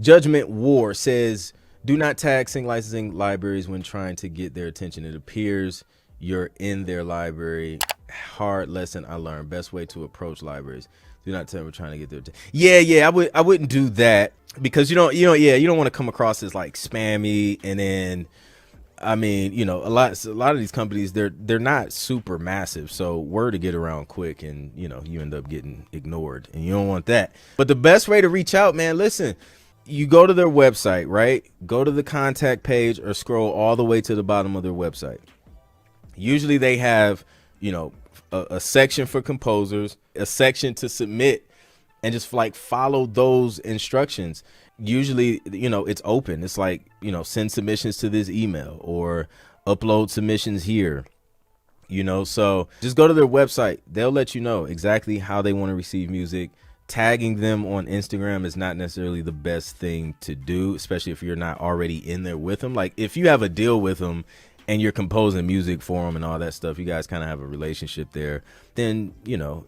Judgment War says, do not tag sync licensing libraries when trying to get their attention. It appears you're in their library. Hard lesson I learned. Best way to approach libraries. Do not tell them we're trying to get their attention. Yeah, I wouldn't do that, because you don't want to come across as like spammy. And then, I mean, a lot of these companies, they're not super massive, so word to get around quick, and you end up getting ignored, and you don't want that. But the best way to reach out, man, listen, you go to their website, right? Go to the contact page or scroll all the way to the bottom of their website. Usually they have, a section for composers, a section to submit, and just like follow those instructions. Usually, it's open. It's like, send submissions to this email or upload submissions here, so just go to their website. They'll let you know exactly how they want to receive music. Tagging them on Instagram is not necessarily the best thing to do, especially if you're not already in there with them. Like if you have a deal with them and you're composing music for them and all that stuff, you guys kind of have a relationship there, then,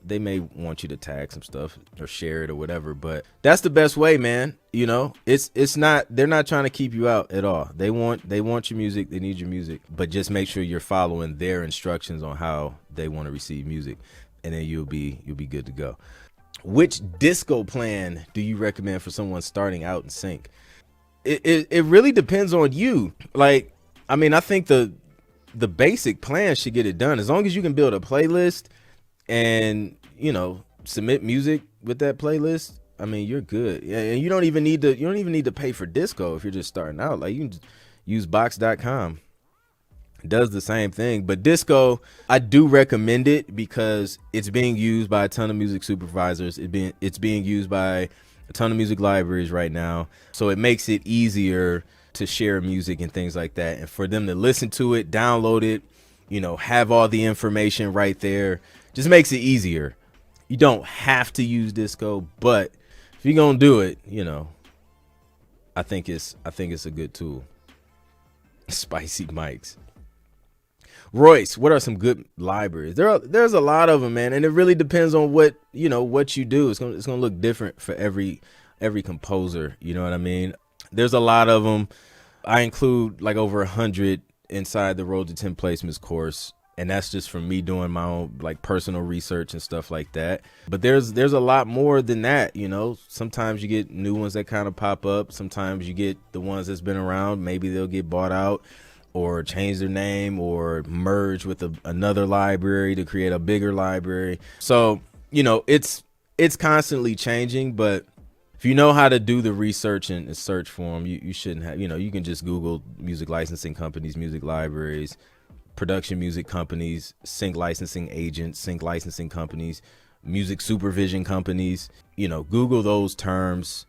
they may want you to tag some stuff or share it or whatever. But that's the best way, man. It's not, they're not trying to keep you out at all. They want your music. They need your music, but just make sure you're following their instructions on how they want to receive music, and then you'll be good to go. Which disco plan do you recommend for someone starting out in sync? It really depends on you. Like, I mean, I think the basic plan should get it done. As long as you can build a playlist and, submit music with that playlist, I mean, you're good. Yeah, and you don't even need to pay for disco if you're just starting out. Like, you can just use box.com. It does the same thing. But disco, I do recommend it because it's being used by a ton of music supervisors. It's being used by a ton of music libraries right now. So it makes it easier to share music and things like that, and for them to listen to it, download it, have all the information right there. Just makes it easier. You don't have to use disco, but if you're gonna do it, I think it's a good tool. Spicy mics. Royce, what are some good libraries? There's a lot of them, man, and it really depends on what you do. It's gonna look different for every composer. You know what I mean? There's a lot of them. I include like over 100 inside the Road to 10 Placements course, and that's just from me doing my own like personal research and stuff like that. But there's a lot more than that. Sometimes you get new ones that kind of pop up. Sometimes you get the ones that's been around. Maybe they'll get bought out or change their name or merge with another library to create a bigger library. So it's constantly changing, but if you know how to do the research and search for them, you shouldn't have, you can just Google music licensing companies, music libraries, production music companies, sync licensing agents, sync licensing companies, music supervision companies. Google those terms,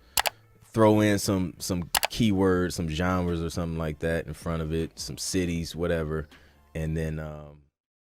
throw in some keywords, some genres or something like that in front of it, some cities, whatever, and then